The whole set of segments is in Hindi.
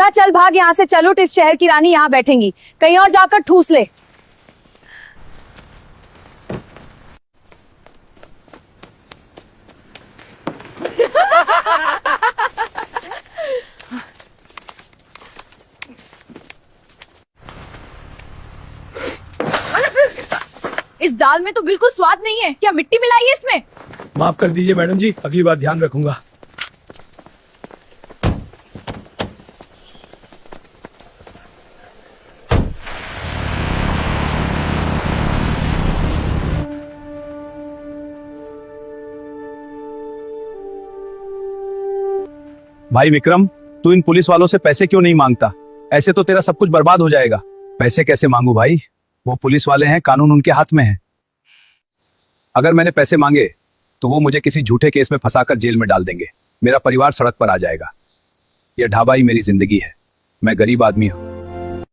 बूढ़ा चल भाग यहाँ से, चल उठ, इस शहर की रानी यहाँ बैठेंगी, कहीं और जाकर ठूस ले। इस दाल में तो बिल्कुल स्वाद नहीं है, क्या मिट्टी मिलाई है इसमें? माफ कर दीजिए मैडम जी, अगली बार ध्यान रखूंगा। भाई विक्रम, तू इन पुलिस वालों से पैसे क्यों नहीं मांगता? ऐसे तो तेरा सब कुछ बर्बाद हो जाएगा। पैसे कैसे मांगू भाई, वो पुलिस वाले हैं, कानून उनके हाथ में है। अगर मैंने पैसे मांगे तो वो मुझे किसी झूठे केस में फंसाकर जेल में डाल देंगे, मेरा परिवार सड़क पर आ जाएगा। यह ढाबा ही मेरी जिंदगी है, मैं गरीब आदमी हूं।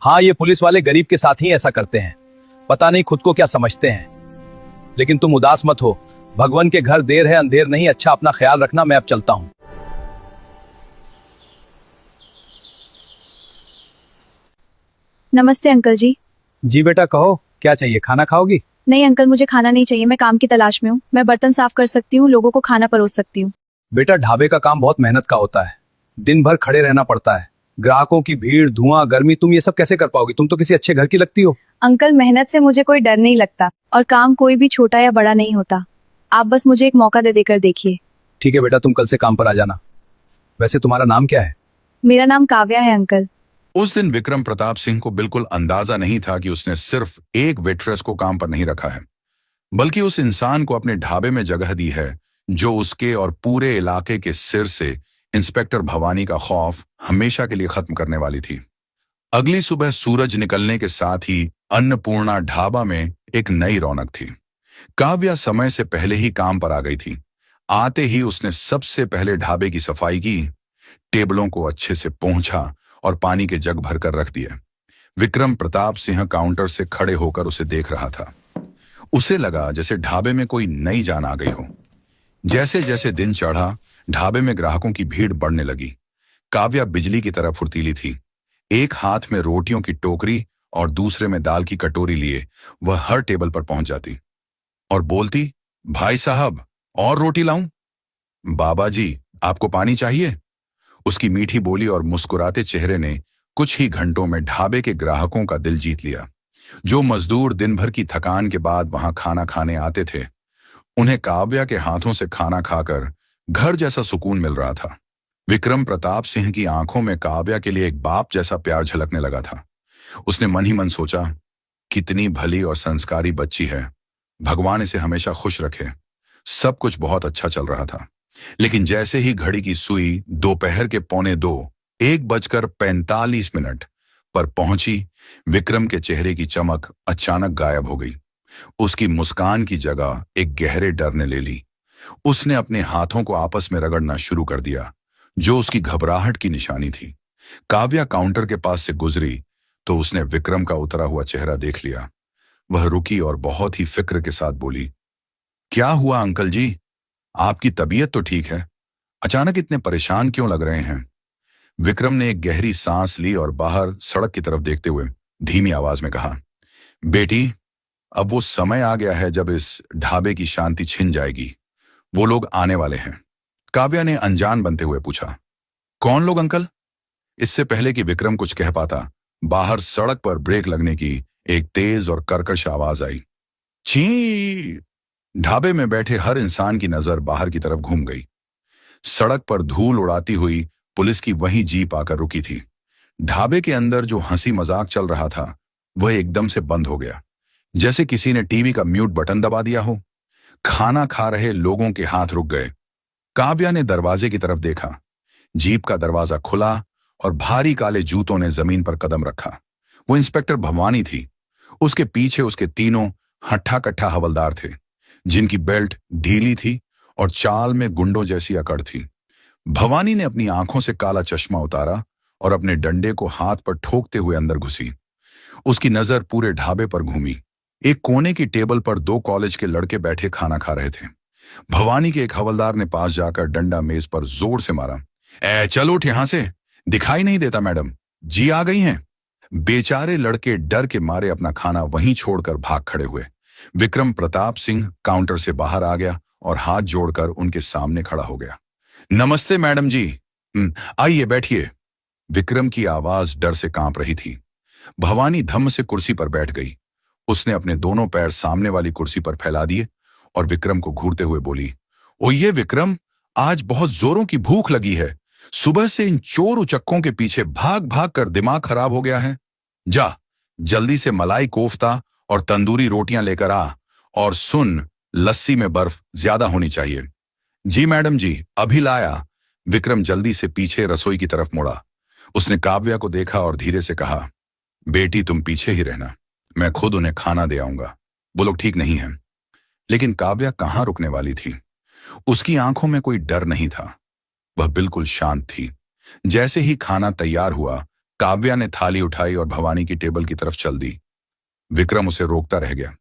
हाँ, ये पुलिस वाले गरीब के साथ ही ऐसा करते हैं, पता नहीं खुद को क्या समझते हैं। लेकिन तुम उदास मत हो, भगवान के घर देर है अंधेर नहीं। अच्छा, अपना ख्याल रखना, मैं अब चलता हूं। नमस्ते अंकल जी। जी बेटा, कहो क्या चाहिए? खाना खाओगी? नहीं अंकल, मुझे खाना नहीं चाहिए, मैं काम की तलाश में हूँ। मैं बर्तन साफ कर सकती हूँ, लोगों को खाना परोस सकती हूँ। बेटा, ढाबे का काम बहुत मेहनत का होता है, दिन भर खड़े रहना पड़ता है, ग्राहकों की भीड़, धुआं, गर्मी, तुम ये सब कैसे कर पाओगी? तुम तो किसी अच्छे घर की लगती हो। अंकल, मेहनत से मुझे कोई डर नहीं लगता, और काम कोई भी छोटा या बड़ा नहीं होता। आप बस मुझे एक मौका दे देकर देखिए। ठीक है बेटा, तुम कल से काम पर आ जाना। वैसे तुम्हारा नाम क्या है? मेरा नाम काव्या है अंकल। उस दिन विक्रम प्रताप सिंह को बिल्कुल अंदाजा नहीं था कि उसने सिर्फ एक वेट्रेस को काम पर नहीं रखा है, बल्कि उस इंसान को अपने ढाबे में जगह दी है जो उसके और पूरे इलाके के सिर से इंस्पेक्टर भवानी का खौफ हमेशा के लिए खत्म करने वाली थी। अगली सुबह सूरज निकलने के साथ ही अन्नपूर्णा ढाबा में एक नई रौनक थी। काव्या समय से पहले ही काम पर आ गई थी। आते ही उसने सबसे पहले ढाबे की सफाई की, टेबलों को अच्छे से पोंछा और पानी के जग भरकर रख दिए। विक्रम प्रताप सिंह काउंटर से खड़े होकर उसे देख रहा था। उसे लगा जैसे ढाबे में कोई नई जान आ गई हो। जैसे जैसे दिन चढ़ा, ढाबे में ग्राहकों की भीड़ बढ़ने लगी। काव्या बिजली की तरह फुर्तीली थी। एक हाथ में रोटियों की टोकरी और दूसरे में दाल की कटोरी लिए वह हर टेबल पर पहुंच जाती और बोलती, भाई साहब, और रोटी लाऊं? बाबा जी, आपको पानी चाहिए? उसकी मीठी बोली और मुस्कुराते चेहरे ने कुछ ही घंटों में ढाबे के ग्राहकों का दिल जीत लिया। जो मजदूर दिन भर की थकान के बाद वहां खाना खाने आते थे, उन्हें काव्या के हाथों से खाना खाकर घर जैसा सुकून मिल रहा था। विक्रम प्रताप सिंह की आंखों में काव्या के लिए एक बाप जैसा प्यार झलकने लगा था। उसने मन ही मन सोचा, कितनी भली और संस्कारी बच्ची है, भगवान इसे हमेशा खुश रखे। सब कुछ बहुत अच्छा चल रहा था, लेकिन जैसे ही घड़ी की सुई दोपहर के 1:45, 1:45 पर पहुंची, विक्रम के चेहरे की चमक अचानक गायब हो गई। उसकी मुस्कान की जगह एक गहरे डर ने ले ली। उसने अपने हाथों को आपस में रगड़ना शुरू कर दिया, जो उसकी घबराहट की निशानी थी। काव्या काउंटर के पास से गुजरी तो उसने विक्रम का उतरा हुआ चेहरा देख लिया। वह रुकी और बहुत ही फिक्र के साथ बोली, क्या हुआ अंकल जी? आपकी तबीयत तो ठीक है, अचानक इतने परेशान क्यों लग रहे हैं? विक्रम ने एक गहरी सांस ली और बाहर सड़क की तरफ देखते हुए धीमी आवाज में कहा, बेटी, अब वो समय आ गया है जब इस ढाबे की शांति छिन जाएगी। वो लोग आने वाले हैं। काव्या ने अनजान बनते हुए पूछा, कौन लोग अंकल? इससे पहले कि विक्रम कुछ कह पाता, बाहर सड़क पर ब्रेक लगने की एक तेज और कर्कश आवाज आई। छी! ढाबे में बैठे हर इंसान की नजर बाहर की तरफ घूम गई। सड़क पर धूल उड़ाती हुई पुलिस की वही जीप आकर रुकी थी। ढाबे के अंदर जो हंसी मजाक चल रहा था वह एकदम से बंद हो गया, जैसे किसी ने टीवी का म्यूट बटन दबा दिया हो। खाना खा रहे लोगों के हाथ रुक गए। काव्या ने दरवाजे की तरफ देखा। जीप का दरवाजा खुला और भारी काले जूतों ने जमीन पर कदम रखा। वो इंस्पेक्टर भवानी थी। उसके पीछे उसके तीनों हट्ठा कट्ठा हवलदार थे, जिनकी बेल्ट ढीली थी और चाल में गुंडों जैसी अकड़ थी। भवानी ने अपनी आंखों से काला चश्मा उतारा और अपने डंडे को हाथ पर ठोकते हुए अंदर घुसी। उसकी नजर पूरे ढाबे पर घूमी। एक कोने की टेबल पर 2 कॉलेज के लड़के बैठे खाना खा रहे थे। भवानी के एक हवलदार ने पास जाकर डंडा मेज पर जोर से मारा। चल उठ यहां से, दिखाई नहीं देता मैडम, जी आ गई हैं। बेचारे लड़के डर के मारे अपना खाना वहीं छोड़कर भाग खड़े हुए। विक्रम प्रताप सिंह काउंटर से बाहर आ गया और हाथ जोड़कर उनके सामने खड़ा हो गया। नमस्ते मैडम जी। आइए बैठिए। विक्रम की आवाज डर से कांप रही थी। भवानी धम्म से कुर्सी पर बैठ गई। उसने अपने दोनों पैर सामने वाली कुर्सी पर फैला दिए और विक्रम को घूरते हुए बोली, ओ ये विक्रम, आज बहुत जोरों की भूख लगी है। सुबह से इन चोर उचक्कों के पीछे भाग भाग कर दिमाग खराब हो गया है। जा, जल्दी से मलाई कोफ्ता और तंदूरी रोटियां लेकर आ, और सुन, लस्सी में बर्फ ज्यादा होनी चाहिए। जी मैडम जी, अभी लाया। विक्रम जल्दी से पीछे रसोई की तरफ मुड़ा। उसने काव्या को देखा और धीरे से कहा, बेटी तुम पीछे ही रहना, मैं खुद उन्हें खाना दे आऊंगा। वो लोग ठीक नहीं है। लेकिन काव्या कहां रुकने वाली थी। उसकी आंखों में कोई डर नहीं था। वह बिल्कुल शांत थी। जैसे ही खाना तैयार हुआ, काव्या ने थाली उठाई और भवानी की टेबल की तरफ चल दी। विक्रम उसे रोकता रह गया।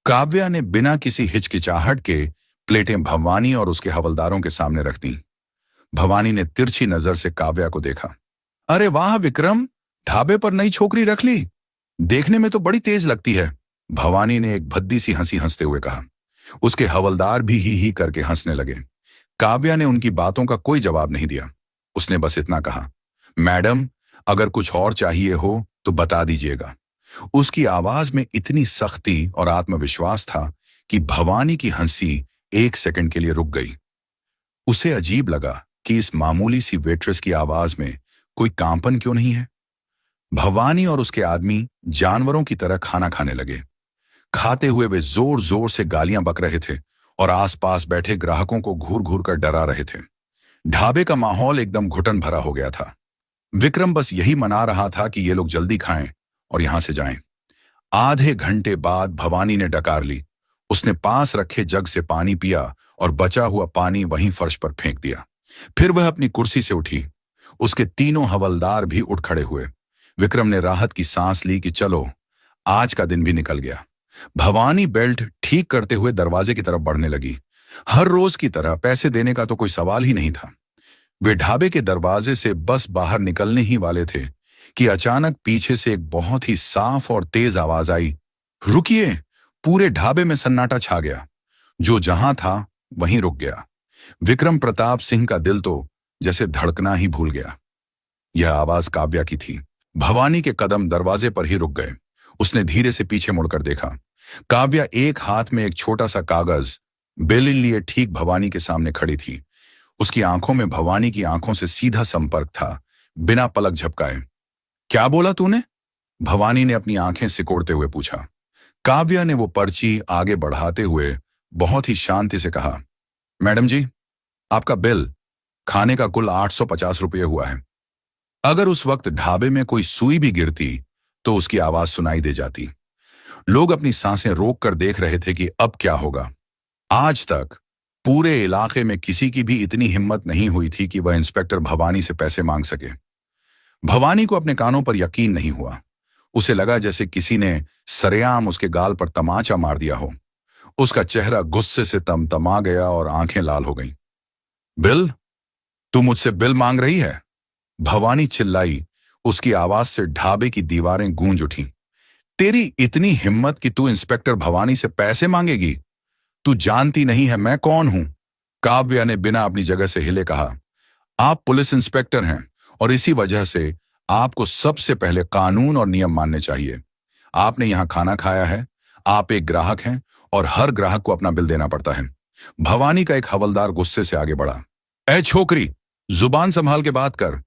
काव्या ने बिना किसी हिचकिचाहट के प्लेटें भवानी और उसके हवलदारों के सामने रख दी। भवानी ने तिरछी नजर से काव्या को देखा। अरे वाह विक्रम, ढाबे पर नई छोकरी रख ली, देखने में तो बड़ी तेज लगती है। भवानी ने एक भद्दी सी हंसी हंसते हुए कहा। उसके हवलदार भी ही करके हंसने लगे। काव्या ने उनकी बातों का कोई जवाब नहीं दिया। उसने बस इतना कहा, मैडम, अगर कुछ और चाहिए हो तो बता दीजिएगा। उसकी आवाज में इतनी सख्ती और आत्मविश्वास था कि भवानी की हंसी एक सेकंड के लिए रुक गई। उसे अजीब लगा कि इस मामूली सी वेट्रेस की आवाज में कोई कांपन क्यों नहीं है। भवानी और उसके आदमी जानवरों की तरह खाना खाने लगे। खाते हुए वे जोर जोर से गालियां बक रहे थे और आसपास बैठे ग्राहकों को घूर घूर कर डरा रहे थे। ढाबे का माहौल एकदम घुटन भरा हो गया था। विक्रम बस यही मना रहा था कि ये लोग जल्दी खाएं और यहां से जाएं। आधे घंटे बाद भवानी ने डकार ली। उसने पास रखे जग से पानी पिया और बचा हुआ पानी वहीं फर्श पर फेंक दिया। फिर वह अपनी कुर्सी से उठी। उसके तीनों हवलदार भी उठ खड़े हुए। विक्रम ने राहत की सांस ली कि चलो, आज का दिन भी निकल गया। भवानी बेल्ट ठीक करते हुए दरवाजे की तरफ बढ़ने लगी। हर रोज की तरह पैसे देने का तो कोई सवाल ही नहीं था। वे ढाबे के दरवाजे से बस बाहर निकलने ही वाले थे कि अचानक पीछे से एक बहुत ही साफ और तेज आवाज आई, रुकिए। पूरे ढाबे में सन्नाटा छा गया। जो जहां था वहीं रुक गया। विक्रम प्रताप सिंह का दिल तो जैसे धड़कना ही भूल गया। यह आवाज काव्या की थी। भवानी के कदम दरवाजे पर ही रुक गए। उसने धीरे से पीछे मुड़कर देखा। काव्या एक हाथ में एक छोटा सा कागज बिल लिए ठीक भवानी के सामने खड़ी थी। उसकी आंखों में भवानी की आंखों से सीधा संपर्क था, बिना पलक झपकाए। क्या बोला तूने? भवानी ने अपनी आंखें सिकोड़ते हुए पूछा। काव्या ने वो पर्ची आगे बढ़ाते हुए बहुत ही शांति से कहा, मैडम जी, आपका बिल खाने का कुल 850 रुपये हुआ है। अगर उस वक्त ढाबे में कोई सुई भी गिरती तो उसकी आवाज सुनाई दे जाती। लोग अपनी सांसें रोक कर देख रहे थे कि अब क्या होगा। आज तक पूरे इलाके में किसी की भी इतनी हिम्मत नहीं हुई थी कि वह इंस्पेक्टर भवानी से पैसे मांग सके। भवानी को अपने कानों पर यकीन नहीं हुआ। उसे लगा जैसे किसी ने सरेआम उसके गाल पर तमाचा मार दिया हो। उसका चेहरा गुस्से से तमतमा गया और आंखें लाल हो गईं। बिल? तू मुझसे बिल मांग रही है? भवानी चिल्लाई। उसकी आवाज से ढाबे की दीवारें गूंज उठीं। तेरी इतनी हिम्मत कि तू इंस्पेक्टर भवानी से पैसे मांगेगी? तू जानती नहीं है मैं कौन हूं? काव्या ने बिना अपनी जगह से हिले कहा, आप पुलिस इंस्पेक्टर हैं और इसी वजह से आपको सबसे पहले कानून और नियम मानने चाहिए। आपने यहां खाना खाया है, आप एक ग्राहक हैं और हर ग्राहक को अपना बिल देना पड़ता है। भवानी का एक हवलदार गुस्से से आगे बढ़ा। ए छोकरी, जुबान संभाल के बात कर,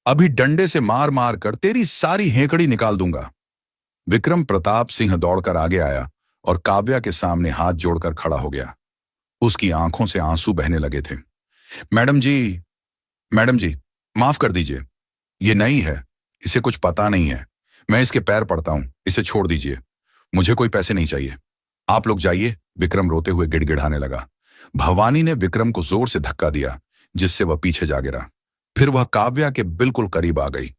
अभी डंडे से मार मार कर तेरी सारी हेकड़ी निकाल दूंगा। विक्रम प्रताप सिंह दौड़कर आगे आया और काव्या के सामने हाथ जोड़कर खड़ा हो गया। उसकी आंखों से आंसू बहने लगे थे। मैडम जी, माफ कर दीजिए, ये नई है, इसे कुछ पता नहीं है। मैं इसके पैर पड़ता हूं, इसे छोड़ दीजिए, मुझे कोई पैसे नहीं चाहिए। आप लोग जाइए। विक्रम रोते हुए गिड़गिड़ाने लगा। भवानी ने विक्रम को जोर से धक्का दिया, जिससे वह पीछे जा गिरा। फिर वह काव्या के बिल्कुल करीब आ गई।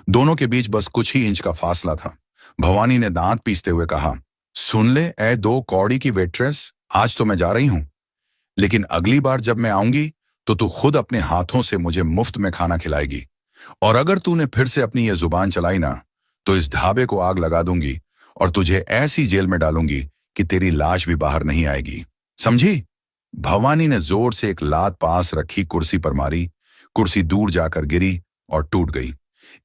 दोनों के बीच बस कुछ ही इंच का फासला था। भवानी ने दांत पीसते हुए कहा, सुन ले ए 2 कौड़ी की वेट्रेस, आज तो मैं जा रही हूं, लेकिन अगली बार जब मैं आऊंगी तो तू खुद अपने हाथों से मुझे मुफ्त में खाना खिलाएगी। और अगर तूने फिर से अपनी ये जुबान चलाई ना, तो इस ढाबे को आग लगा दूंगी और तुझे ऐसी जेल में डालूंगी कि तेरी लाश भी बाहर नहीं आएगी, समझी? भवानी ने जोर से एक लात पास रखी कुर्सी पर मारी। कुर्सी दूर जाकर गिरी और टूट गई।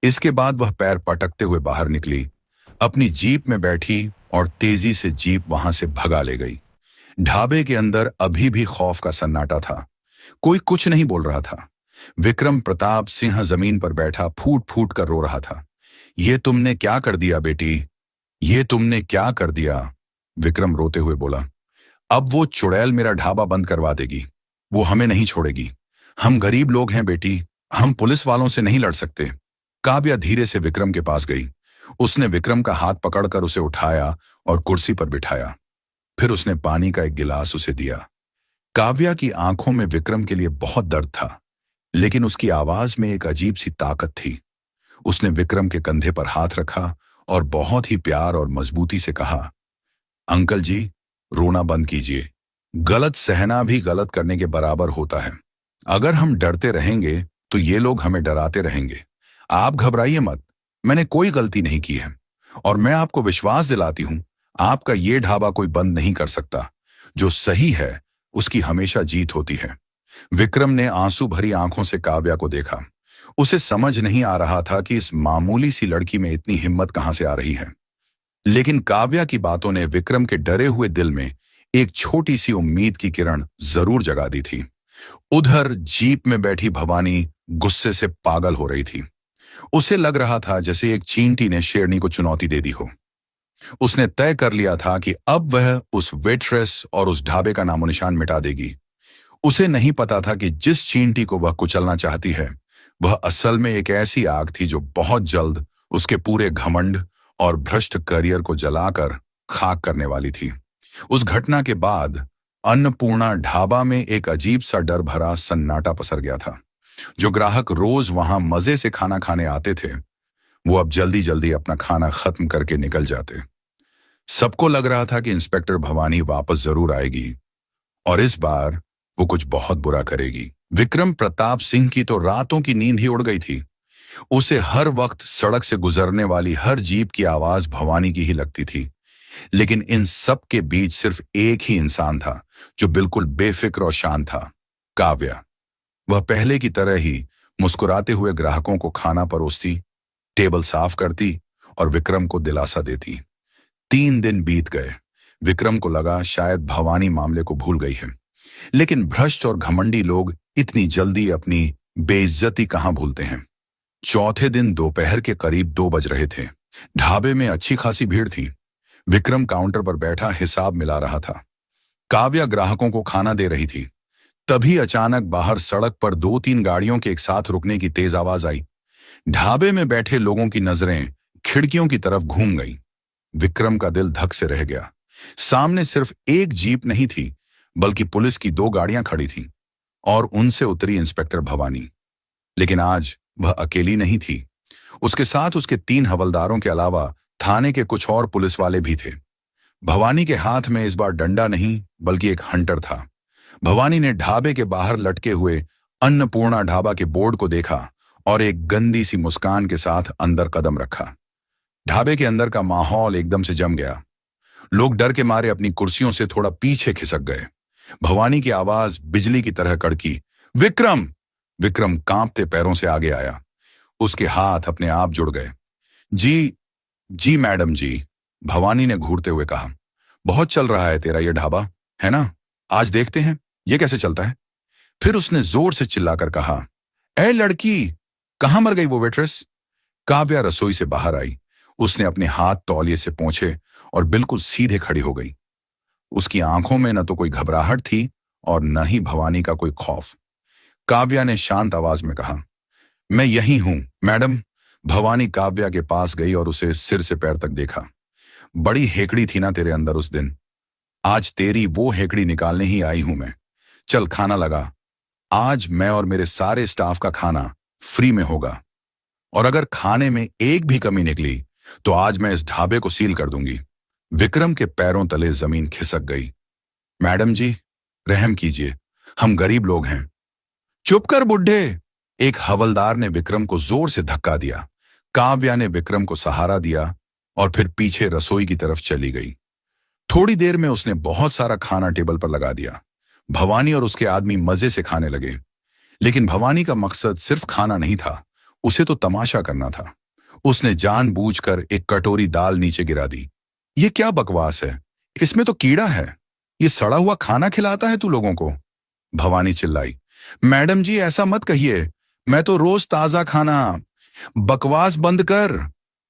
इसके बाद वह पैर पटकते हुए बाहर निकली, अपनी जीप में बैठी और तेजी से जीप वहां से भगा ले गई। ढाबे के अंदर अभी भी खौफ का सन्नाटा था। कोई कुछ नहीं बोल रहा था। विक्रम प्रताप सिंह जमीन पर बैठा फूट फूट कर रो रहा था। ये तुमने क्या कर दिया बेटी, ये तुमने क्या कर दिया? विक्रम रोते हुए बोला। अब वो चुड़ैल मेरा ढाबा बंद करवा देगी, वो हमें नहीं छोड़ेगी। हम गरीब लोग हैं बेटी, हम पुलिस वालों से नहीं लड़ सकते। काव्या धीरे से विक्रम के पास गई। उसने विक्रम का हाथ पकड़कर उसे उठाया और कुर्सी पर बिठाया। फिर उसने पानी का एक गिलास उसे दिया। काव्या की आंखों में विक्रम के लिए बहुत दर्द था, लेकिन उसकी आवाज में एक अजीब सी ताकत थी। उसने विक्रम के कंधे पर हाथ रखा और बहुत ही प्यार और मजबूती से कहा, अंकल जी, रोना बंद कीजिए। गलत सहना भी गलत करने के बराबर होता है। अगर हम डरते रहेंगे तो ये लोग हमें डराते रहेंगे। आप घबराइए मत, मैंने कोई गलती नहीं की है और मैं आपको विश्वास दिलाती हूं, आपका ये ढाबा कोई बंद नहीं कर सकता। जो सही है उसकी हमेशा जीत होती है। विक्रम ने आंसू भरी आंखों से काव्या को देखा। उसे समझ नहीं आ रहा था कि इस मामूली सी लड़की में इतनी हिम्मत कहां से आ रही है, लेकिन काव्या की बातों ने विक्रम के डरे हुए दिल में एक छोटी सी उम्मीद की किरण जरूर जगा दी थी। उधर जीप में बैठी भवानी गुस्से से पागल हो रही थी। उसे लग रहा था जैसे एक चींटी ने शेरनी को चुनौती दे दी हो। उसने तय कर लिया था कि अब वह उस वेट्रेस और उस ढाबे का नामो निशान मिटा देगी। उसे नहीं पता था कि जिस चींटी को वह कुचलना चाहती है, वह असल में एक ऐसी आग थी जो बहुत जल्द उसके पूरे घमंड और भ्रष्ट करियर को जलाकर खाक करने वाली थी। उस घटना के बाद अन्नपूर्णा ढाबा में एक अजीब सा डर भरा सन्नाटा पसर गया था। जो ग्राहक रोज वहां मजे से खाना खाने आते थे, वो अब जल्दी जल्दी अपना खाना खत्म करके निकल जाते। सबको लग रहा था कि इंस्पेक्टर भवानी वापस जरूर आएगी और इस बार वो कुछ बहुत बुरा करेगी। विक्रम प्रताप सिंह की तो रातों की नींद ही उड़ गई थी। उसे हर वक्त सड़क से गुजरने वाली हर जीप की आवाज भवानी की ही लगती थी। लेकिन इन सब के बीच सिर्फ एक ही इंसान था जो बिल्कुल बेफिक्र और शांत था, काव्या। वह पहले की तरह ही मुस्कुराते हुए ग्राहकों को खाना परोसती, टेबल साफ करती और विक्रम को दिलासा देती। 3 दिन बीत गए। विक्रम को लगा शायद भवानी मामले को भूल गई है, लेकिन भ्रष्ट और घमंडी लोग इतनी जल्दी अपनी बेइज्जती कहां भूलते हैं। चौथे दिन दोपहर के करीब 2 बज रहे थे। ढाबे में अच्छी खासी भीड़ थी। विक्रम काउंटर पर बैठा हिसाब मिला रहा था। काव्या ग्राहकों को खाना दे रही थी। तभी अचानक बाहर सड़क पर 2-3 गाड़ियों के एक साथ रुकने की तेज आवाज आई। ढाबे में बैठे लोगों की नजरें खिड़कियों की तरफ घूम गईं। विक्रम का दिल धक से रह गया। सामने सिर्फ एक जीप नहीं थी, बल्कि पुलिस की 2 गाड़ियां खड़ी थीं और उनसे उतरी इंस्पेक्टर भवानी। लेकिन आज वह अकेली नहीं थी। उसके साथ उसके 3 हवलदारों के अलावा थाने के कुछ और पुलिस वाले भी थे। भवानी के हाथ में इस बार डंडा नहीं, बल्कि एक हंटर था। भवानी ने ढाबे के बाहर लटके हुए अन्नपूर्णा ढाबा के बोर्ड को देखा और एक गंदी सी मुस्कान के साथ अंदर कदम रखा। ढाबे के अंदर का माहौल एकदम से जम गया। लोग डर के मारे अपनी कुर्सियों से थोड़ा पीछे खिसक गए। भवानी की आवाज बिजली की तरह कड़की, विक्रम! विक्रम कांपते पैरों से आगे आया। उसके हाथ अपने आप जुड़ गए। जी मैडम जी, भवानी ने घूरते हुए कहा। बहुत चल रहा है तेरा ये ढाबा, है ना? आज देखते हैं ये कैसे चलता है। फिर उसने जोर से चिल्लाकर कहा, ए लड़की, कहां मर गई वो वेट्रेस? काव्या रसोई से बाहर आई। उसने अपने हाथ तौलिए से पोंछे और बिल्कुल सीधे खड़ी हो गई। उसकी आंखों में न तो कोई घबराहट थी और न ही भवानी का कोई खौफ। काव्या ने शांत आवाज में कहा, मैं यही हूं मैडम। भवानी काव्या के पास गई और उसे सिर से पैर तक देखा। बड़ी हेकड़ी थी ना तेरे अंदर उस दिन, आज तेरी वो हेकड़ी निकालने ही आई हूं मैं। चल खाना लगा। आज मैं और मेरे सारे स्टाफ का खाना फ्री में होगा, और अगर खाने में एक भी कमी निकली तो आज मैं इस ढाबे को सील कर दूंगी। विक्रम के पैरों तले जमीन खिसक गई। मैडम जी, रहम कीजिए, हम गरीब लोग हैं। चुप कर बुड्ढे, एक हवलदार ने विक्रम को जोर से धक्का दिया। काव्या ने विक्रम को सहारा दिया और फिर पीछे रसोई की तरफ चली गई। थोड़ी देर में उसने बहुत सारा खाना टेबल पर लगा दिया। भवानी और उसके आदमी मजे से खाने लगे, लेकिन भवानी का मकसद सिर्फ खाना नहीं था, उसे तो तमाशा करना था। उसने जानबूझकर एक कटोरी दाल नीचे गिरा दी। ये क्या बकवास है, इसमें तो कीड़ा है, ये सड़ा हुआ खाना खिलाता है तू लोगों को। भवानी चिल्लाई। मैडम जी ऐसा मत कहिए, मैं तो रोज ताजा खाना। बकवास बंद कर।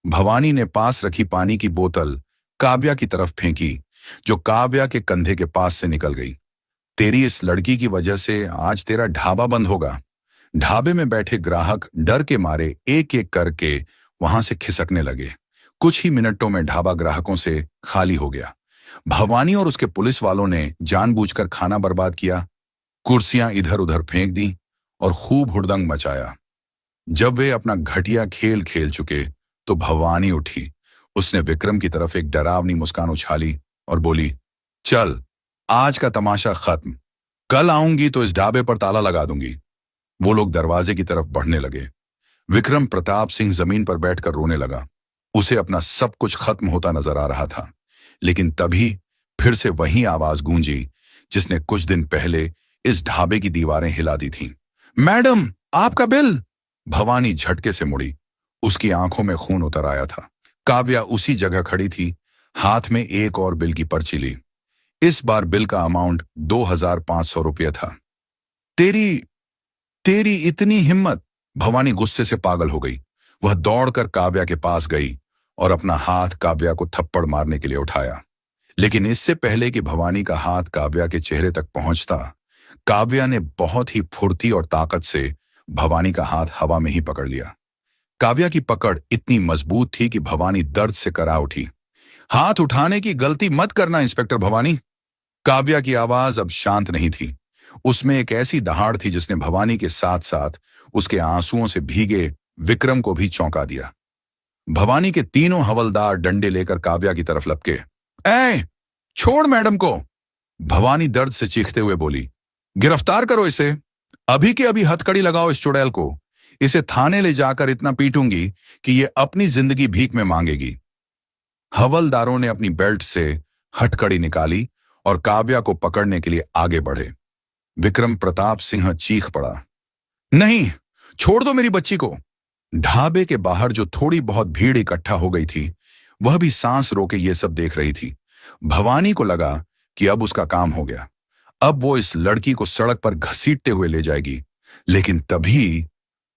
भवानी ने पास रखी पानी की बोतल काव्या की तरफ फेंकी, जो काव्या के कंधे के पास से निकल गई। तेरी इस लड़की की वजह से आज तेरा ढाबा बंद होगा। ढाबे में बैठे ग्राहक डर के मारे एक एक करके वहां से खिसकने लगे। कुछ ही मिनटों में ढाबा ग्राहकों से खाली हो गया। भवानी और उसके पुलिस वालों ने जानबूझकर खाना बर्बाद किया, कुर्सियां इधर उधर फेंक दी और खूब हुड़दंग मचाया। जब वे अपना घटिया खेल खेल चुके तो भवानी उठी। उसने विक्रम की तरफ एक डरावनी मुस्कान उछाली और बोली, चल आज का तमाशा खत्म, कल आऊंगी तो इस ढाबे पर ताला लगा दूंगी। वो लोग दरवाजे की तरफ बढ़ने लगे। विक्रम प्रताप सिंह जमीन पर बैठकर रोने लगा। उसे अपना सब कुछ खत्म होता नजर आ रहा था, लेकिन तभी फिर से वही आवाज गूंजी जिसने कुछ दिन पहले इस ढाबे की दीवारें हिला दी थीं। मैडम, आपका बिल। भवानी झटके से मुड़ी। उसकी आंखों में खून उतर आया था। काव्या उसी जगह खड़ी थी, हाथ में एक और बिल की पर्ची ली। इस बार बिल का अमाउंट 2500 रुपये था। तेरी इतनी हिम्मत! भवानी गुस्से से पागल हो गई। वह दौड़कर काव्या के पास गई और अपना हाथ काव्या को थप्पड़ मारने के लिए उठाया, लेकिन इससे पहले कि भवानी का हाथ काव्या के चेहरे तक पहुंचता, काव्या ने बहुत ही फुर्ती और ताकत से भवानी का हाथ हवा में ही पकड़ लिया। काव्या की पकड़ इतनी मजबूत थी कि भवानी दर्द से करा उठी। हाथ उठाने की गलती मत करना इंस्पेक्टर भवानी। काव्या की आवाज अब शांत नहीं थी। उसमें एक ऐसी दहाड़ थी जिसने भवानी के साथ साथ उसके आंसुओं से भीगे विक्रम को भी चौंका दिया। भवानी के तीनों हवलदार डंडे लेकर काव्या की तरफ लपके। ऐ, छोड़ मैडम को! भवानी दर्द से चीखते हुए बोली। गिरफ्तार करो इसे, अभी के अभी हथकड़ी लगाओ इस चुड़ैल को। इसे थाने ले जाकर इतना पीटूंगी कि ये अपनी जिंदगी भीख में मांगेगी। हवलदारों ने अपनी बेल्ट से हथकड़ी निकाली और काव्या को पकड़ने के लिए आगे बढ़े। विक्रम प्रताप सिंह चीख पड़ा, नहीं, छोड़ दो मेरी बच्ची को। ढाबे के बाहर जो थोड़ी बहुत भीड़ इकट्ठा हो गई थी, वह भी सांस रोके ये सब देख रही थी। भवानी को लगा कि अब उसका काम हो गया। अब वो इस लड़की को सड़क पर घसीटते हुए ले जाएगी, लेकिन तभी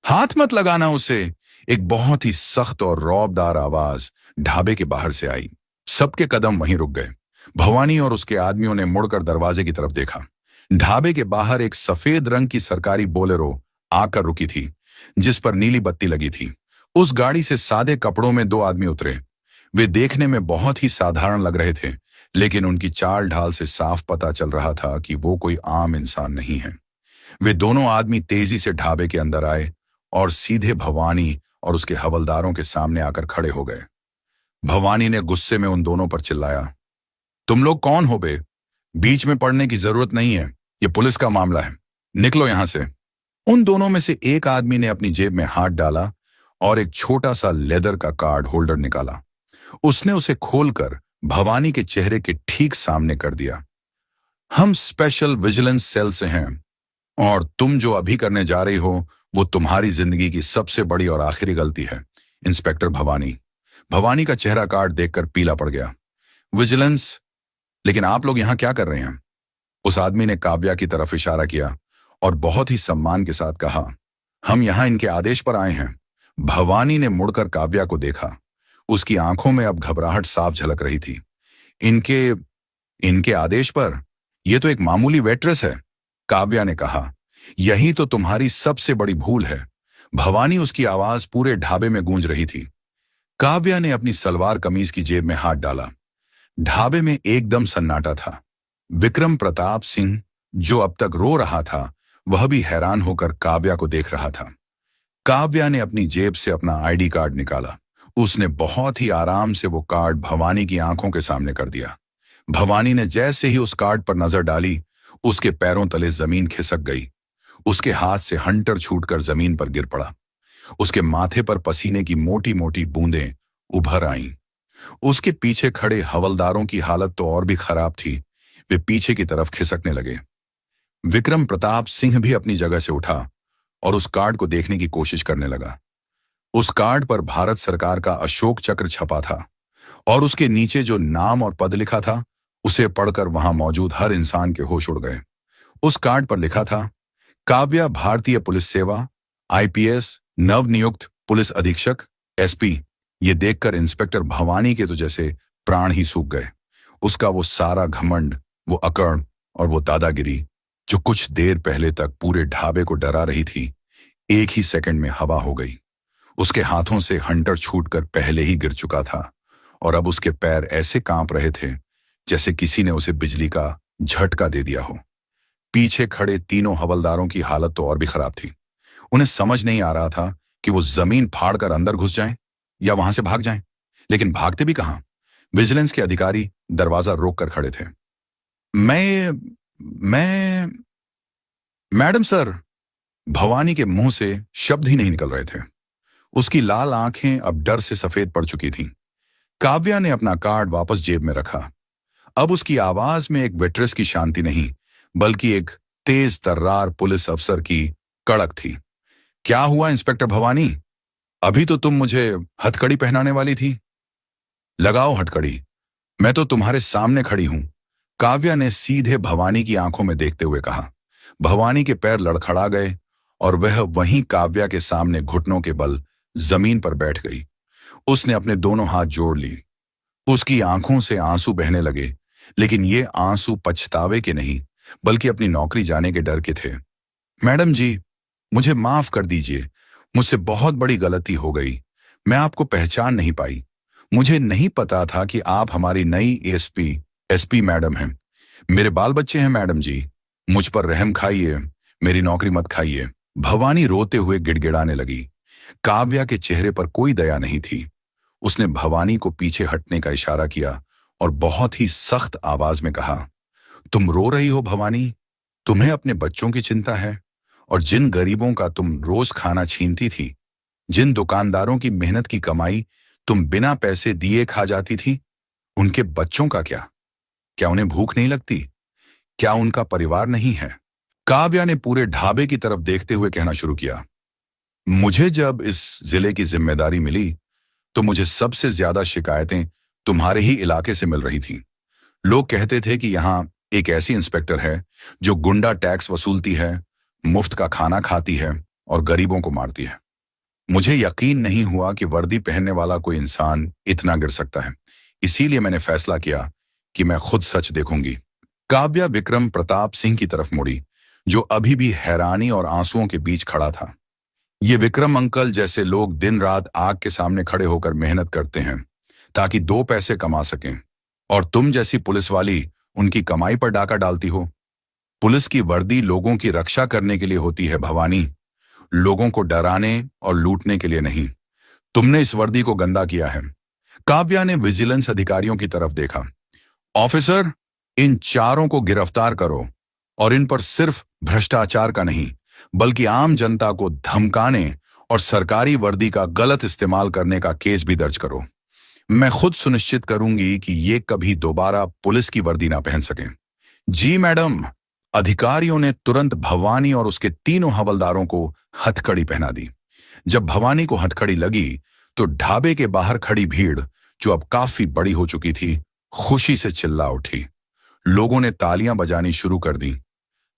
हाथ मत लगाना उसे, एक बहुत ही सख्त और रौबदार आवाज ढाबे के बाहर से आई। सबके कदम वहीं रुक गए। भवानी और उसके आदमियों ने मुड़कर दरवाजे की तरफ देखा। ढाबे के बाहर एक सफेद रंग की सरकारी बोलेरो आकर रुकी थी, जिस पर नीली बत्ती लगी थी। उस गाड़ी से सादे कपड़ों में दो आदमी उतरे। वे देखने में बहुत ही साधारण लग रहे थे, लेकिन उनकी चाल ढाल से साफ पता चल रहा था कि वो कोई आम इंसान नहीं है। वे दोनों आदमी तेजी से ढाबे के अंदर आए और सीधे भवानी और उसके हवलदारों के सामने आकर खड़े हो गए। भवानी ने गुस्से में उन दोनों पर चिल्लाया, तुम लोग कौन हो बे? बीच में पड़ने की जरूरत नहीं है, ये पुलिस का मामला है, निकलो यहां से। उन दोनों में से एक आदमी ने अपनी जेब में हाथ डाला और एक छोटा सा लेदर का कार्ड होल्डर निकाला। उसने उसे खोलकर भवानी के चेहरे के ठीक सामने कर दिया। हम स्पेशल विजिलेंस सेल से हैं और तुम जो अभी करने जा रही हो वो तुम्हारी जिंदगी की सबसे बड़ी और आखिरी गलती है, इंस्पेक्टर भवानी। भवानी का चेहरा कार्ड देखकर पीला पड़ गया। विजिलेंस? लेकिन आप लोग यहां क्या कर रहे हैं? उस आदमी ने काव्या की तरफ इशारा किया और बहुत ही सम्मान के साथ कहा, हम यहां इनके आदेश पर आए हैं। भवानी ने मुड़कर काव्या को देखा। उसकी आंखों में अब घबराहट साफ झलक रही थी। इनके आदेश पर? यह तो एक मामूली वेट्रेस है, काव्या ने कहा। यही तो तुम्हारी सबसे बड़ी भूल है। भवानी, उसकी आवाज पूरे ढाबे में गूंज रही थी। काव्या ने अपनी सलवार कमीज की जेब में हाथ डाला। ढाबे में एकदम सन्नाटा था। विक्रम प्रताप सिंह, जो अब तक रो रहा था, वह भी हैरान होकर काव्या को देख रहा था। काव्या ने अपनी जेब से अपना आईडी कार्ड निकाला। उसने बहुत ही आराम से वो कार्ड भवानी की आंखों के सामने कर दिया। भवानी ने जैसे ही उस कार्ड पर नजर डाली, उसके पैरों तले जमीन खिसक गई। उसके हाथ से हंटर छूटकर जमीन पर गिर पड़ा। उसके माथे पर पसीने की मोटी मोटी बूंदें उभर आईं। उसके पीछे खड़े हवलदारों की हालत तो और भी खराब थी। वे पीछे की तरफ खिसकने लगे। विक्रम प्रताप सिंह भी अपनी जगह से उठा और उस कार्ड को देखने की कोशिश करने लगा। उस कार्ड पर भारत सरकार का अशोक चक्र छपा था और उसके नीचे जो नाम और पद लिखा था उसे पढ़कर वहां मौजूद हर इंसान के होश उड़ गए। उस कार्ड पर लिखा था, काव्या भारतीय पुलिस सेवा, आईपीएस, नवनियुक्त पुलिस अधीक्षक, एसपी। ये देखकर इंस्पेक्टर भवानी के तो जैसे प्राण ही सूख गए। उसका वो सारा घमंड, वो अकड़ और वो दादागिरी जो कुछ देर पहले तक पूरे ढाबे को डरा रही थी, एक ही सेकंड में हवा हो गई। उसके हाथों से हंटर छूटकर पहले ही गिर चुका था और अब उसके पैर ऐसे कांप रहे थे जैसे किसी ने उसे बिजली का झटका दे दिया हो। पीछे खड़े तीनों हवलदारों की हालत तो और भी खराब थी। उन्हें समझ नहीं आ रहा था कि वो जमीन फाड़कर अंदर घुस जाएं या वहां से भाग जाएं, लेकिन भागते भी कहां। विजिलेंस के अधिकारी दरवाजा रोक कर खड़े थे। मैं मैडम सर। भवानी के मुंह से शब्द ही नहीं निकल रहे थे। उसकी लाल आंखें अब डर से सफेद पड़ चुकी थीं। काव्या ने अपना कार्ड वापस जेब में रखा। अब उसकी आवाज में एक वेट्रेस की शांति नहीं, बल्कि एक तेज तर्रार पुलिस अफसर की कड़क थी। क्या हुआ इंस्पेक्टर भवानी? अभी तो तुम मुझे हथकड़ी पहनाने वाली थी। लगाओ हथकड़ी, मैं तो तुम्हारे सामने खड़ी हूं, काव्या ने सीधे भवानी की आंखों में देखते हुए कहा। भवानी के पैर लड़खड़ा गए और वह वहीं काव्या के सामने घुटनों के बल जमीन पर बैठ गई। उसने अपने दोनों हाथ जोड़ लिए। उसकी आंखों से आंसू बहने लगे, लेकिन ये आंसू पछतावे के नहीं, बल्कि अपनी नौकरी जाने के डर के थे। मैडम जी, मुझे माफ कर दीजिए, मुझसे बहुत बड़ी गलती हो गई। मैं आपको पहचान नहीं पाई। मुझे नहीं पता था कि आप हमारी नई एसपी मैडम हैं। मेरे बाल बच्चे हैं मैडम जी, मुझ पर रहम खाइए, मेरी नौकरी मत खाइए। भवानी रोते हुए गिड़गिड़ाने लगी। काव्या के चेहरे पर कोई दया नहीं थी। उसने भवानी को पीछे हटने का इशारा किया और बहुत ही सख्त आवाज में कहा, तुम रो रही हो भवानी? तुम्हें अपने बच्चों की चिंता है? और जिन गरीबों का तुम रोज खाना छीनती थी, जिन दुकानदारों की मेहनत की कमाई तुम बिना पैसे दिए खा जाती थी, उनके बच्चों का क्या? क्या उन्हें भूख नहीं लगती? क्या उनका परिवार नहीं है? काव्या ने पूरे ढाबे की तरफ देखते हुए कहना शुरू किया। मुझे जब इस जिले की जिम्मेदारी मिली तो मुझे सबसे ज्यादा शिकायतें तुम्हारे ही इलाके से मिल रही थी। लोग कहते थे कि यहां एक ऐसी इंस्पेक्टर है जो गुंडा टैक्स वसूलती है, मुफ्त का खाना खाती है और गरीबों को मारती है। मुझे यकीन नहीं हुआ कि वर्दी पहनने वाला कोई इंसान इतना गिर सकता है। इसीलिए मैंने फैसला किया कि मैं खुद सच देखूंगी। काव्या विक्रम प्रताप सिंह की तरफ मुड़ी, जो अभी भी हैरानी और आंसुओं के बीच खड़ा था। ये विक्रम अंकल जैसे लोग दिन रात आग के सामने खड़े होकर मेहनत करते हैं ताकि 2 पैसे कमा सकें, और तुम जैसी पुलिस वाली उनकी कमाई पर डाका डालती हो। पुलिस की वर्दी लोगों की रक्षा करने के लिए होती है भवानी, लोगों को डराने और लूटने के लिए नहीं। तुमने इस वर्दी को गंदा किया है। काव्या ने विजिलेंस अधिकारियों की तरफ देखा। ऑफिसर, इन चारों को गिरफ्तार करो और इन पर सिर्फ भ्रष्टाचार का नहीं, बल्कि आम जनता को धमकाने और सरकारी वर्दी का गलत इस्तेमाल करने का केस भी दर्ज करो। मैं खुद सुनिश्चित करूंगी कि ये कभी दोबारा पुलिस की वर्दी ना पहन सकें। जी मैडम। अधिकारियों ने तुरंत भवानी और उसके तीनों हवलदारों को हथकड़ी पहना दी। जब भवानी को हथकड़ी लगी तो ढाबे के बाहर खड़ी भीड़, जो अब काफी बड़ी हो चुकी थी, खुशी से चिल्ला उठी। लोगों ने तालियां बजानी शुरू कर दी।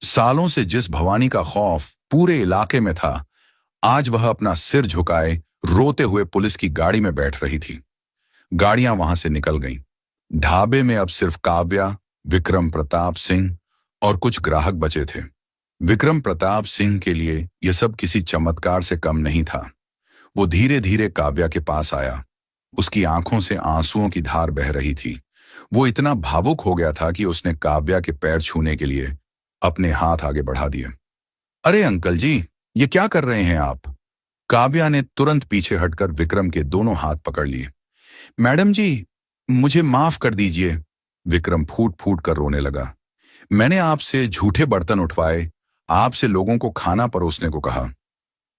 सालों से जिस भवानी का खौफ पूरे इलाके में था, आज वह अपना सिर झुकाए रोते हुए पुलिस की गाड़ी में बैठ रही थी। गाड़ियां वहां से निकल गईं। ढाबे में अब सिर्फ काव्या, विक्रम प्रताप सिंह और कुछ ग्राहक बचे थे। विक्रम प्रताप सिंह के लिए यह सब किसी चमत्कार से कम नहीं था। वो धीरे धीरे काव्या के पास आया। उसकी आंखों से आंसुओं की धार बह रही थी। वो इतना भावुक हो गया था कि उसने काव्या के पैर छूने के लिए अपने हाथ आगे बढ़ा दिए। अरे अंकल जी, ये क्या कर रहे हैं आप? काव्या ने तुरंत पीछे हटकर विक्रम के दोनों हाथ पकड़ लिए। मैडम जी, मुझे माफ कर दीजिए। विक्रम फूट फूट कर रोने लगा। मैंने आपसे झूठे बर्तन उठवाए, आपसे लोगों को खाना परोसने को कहा।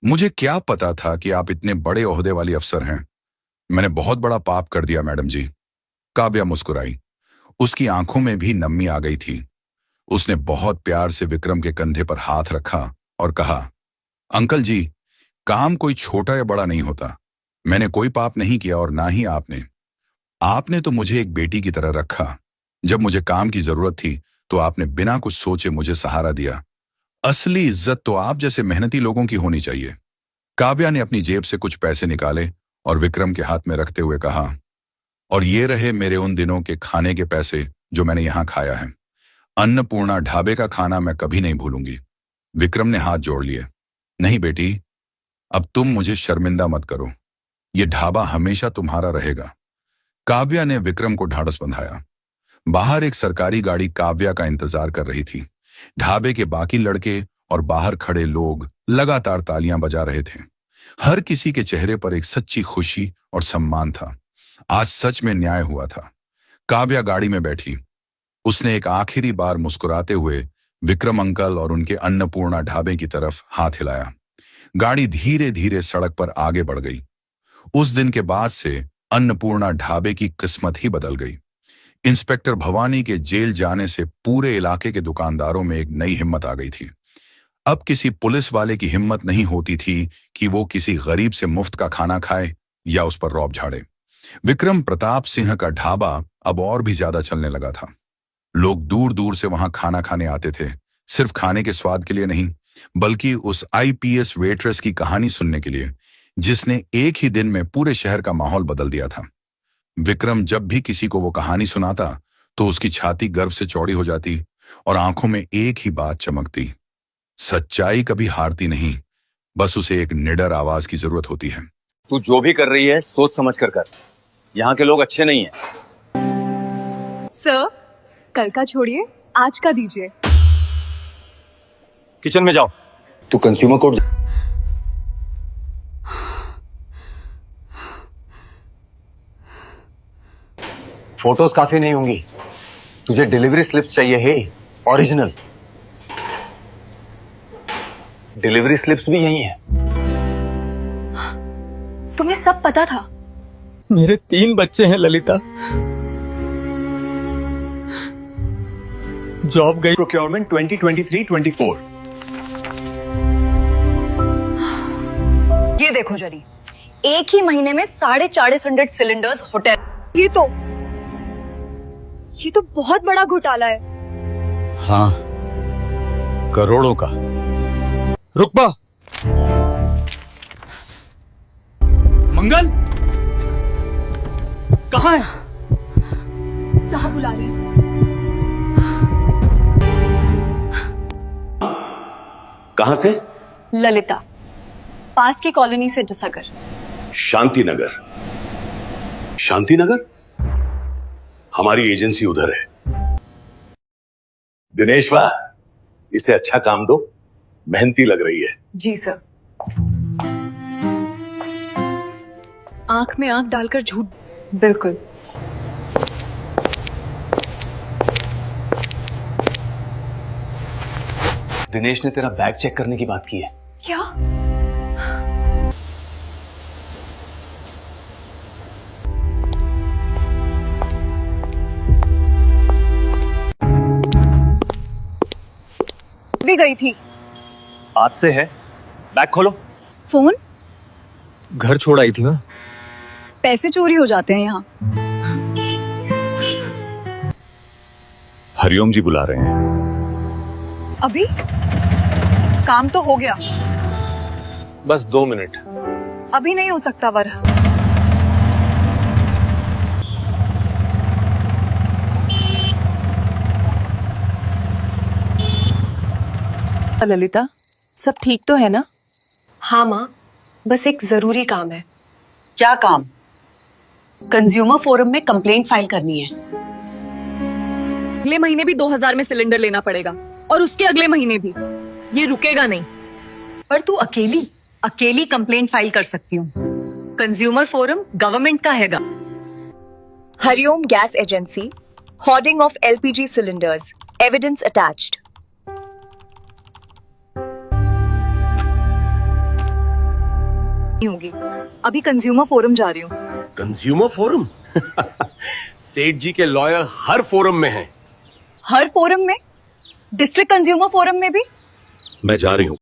मुझे क्या पता था कि आप इतने बड़े ओहदे वाली अफसर हैं। मैंने बहुत बड़ा पाप कर दिया मैडम जी। काव्या मुस्कुराई। उसकी आंखों में भी नमी आ गई थी। उसने बहुत प्यार से विक्रम के कंधे पर हाथ रखा और कहा, अंकल जी, काम कोई छोटा या बड़ा नहीं होता। मैंने कोई पाप नहीं किया और ना ही आपने। आपने तो मुझे एक बेटी की तरह रखा। जब मुझे काम की जरूरत थी तो आपने बिना कुछ सोचे मुझे सहारा दिया। असली इज्जत तो आप जैसे मेहनती लोगों की होनी चाहिए। काव्या ने अपनी जेब से कुछ पैसे निकाले और विक्रम के हाथ में रखते हुए कहा, और ये रहे मेरे उन दिनों के खाने के पैसे जो मैंने यहां खाया है। अन्नपूर्णा ढाबे का खाना मैं कभी नहीं भूलूंगी। विक्रम ने हाथ जोड़ लिए। नहीं बेटी, अब तुम मुझे शर्मिंदा मत करो। ये ढाबा हमेशा तुम्हारा रहेगा। काव्या ने विक्रम को ढाढ़स बंधाया। बाहर एक सरकारी गाड़ी काव्या का इंतजार कर रही थी। ढाबे के बाकी लड़के और बाहर खड़े लोग लगातार तालियां बजा रहे थे। हर किसी के चेहरे पर एक सच्ची खुशी और सम्मान था। आज सच में न्याय हुआ था। काव्या गाड़ी में बैठी। उसने एक आखिरी बार मुस्कुराते हुए विक्रम अंकल और उनके अन्नपूर्णा ढाबे की तरफ हाथ हिलाया। गाड़ी धीरे धीरे सड़क पर आगे बढ़ गई। उस दिन के बाद से अन्नपूर्णा ढाबे की किस्मत ही बदल गई। इंस्पेक्टर भवानी के जेल जाने से पूरे इलाके के दुकानदारों में एक नई हिम्मत आ गई थी। अब किसी पुलिस वाले की हिम्मत नहीं होती थी कि वो किसी गरीब से मुफ्त का खाना खाए या उस पर रौब झाड़े। विक्रम प्रताप सिंह का ढाबा अब और भी ज्यादा चलने लगा था। लोग दूर दूर से वहां खाना खाने आते थे, सिर्फ खाने के स्वाद के लिए नहीं, बल्कि उस आईपीएस वेट्रेस की कहानी सुनने के लिए, जिसने एक ही दिन में पूरे शहर का माहौल बदल दिया था। विक्रम जब भी किसी को वो कहानी सुनाता तो उसकी छाती गर्व से चौड़ी हो जाती और आंखों में एक ही बात चमकती, सच्चाई कभी हारती नहीं, बस उसे एक निडर आवाज की जरूरत होती है। तू जो भी कर रही है सोच समझ कर कर। यहाँ के लोग अच्छे नहीं हैं। सर, कल का छोड़िए, आज का दीजिए। किचन में जाओ। तू कंज्यूमर कोर्ट फोटोज काफी नहीं होंगी, तुझे डिलीवरी स्लिप्स चाहिए है, ओरिजिनल। डिलीवरी स्लिप्स भी यही है। तुम्हें सब पता था? मेरे 3 बच्चे हैं ललिता। जॉब गई। प्रोक्योरमेंट 2023-24। ये देखो जरी, एक ही महीने में 450 सिलेंडर्स होटल। ये तो बहुत बड़ा घोटाला है। हाँ, करोड़ों का। रुकबा। मंगल कहाँ है? साहब बुला रहे हैं। कहां से? ललिता, पास की कॉलोनी से जुसागर। शांति नगर। हमारी एजेंसी उधर है। दिनेश वाह, इसे अच्छा काम दो, मेहनती लग रही है। जी सर। आंख में आंख डालकर झूठ। बिल्कुल। दिनेश ने तेरा बैग चेक करने की बात की है। क्या? भी गई थी। आज से है। बैग खोलो। फोन? घर छोड़ आई थी मैं। पैसे चोरी हो जाते हैं यहाँ। हरिओम जी बुला रहे हैं। अभी काम तो हो गया। बस 2 मिनट। अभी नहीं हो सकता वर। ललिता, सब ठीक तो है ना? हाँ माँ, बस एक जरूरी काम है। क्या काम? कंज्यूमर फोरम में कंप्लेंट फाइल करनी है। अगले महीने भी 2000 में सिलेंडर लेना पड़ेगा और उसके अगले महीने भी। ये रुकेगा नहीं। पर तू अकेली कंप्लेंट फाइल कर सकती हूँ। कंज्यूमर फोरम गवर्नमेंट का हैगा। Hariom gas agency, hoarding of LPG cylinders, evidence attached. नहीं होगी। अभी कंज्यूमर फोरम जा रही हूँ। Consumer forum? सेठ जी के लॉयर हर फोरम में हैं। हर फोरम में? डिस्ट्रिक्ट कंज्यूमर फोरम में भी? मैं जा रही हूँ।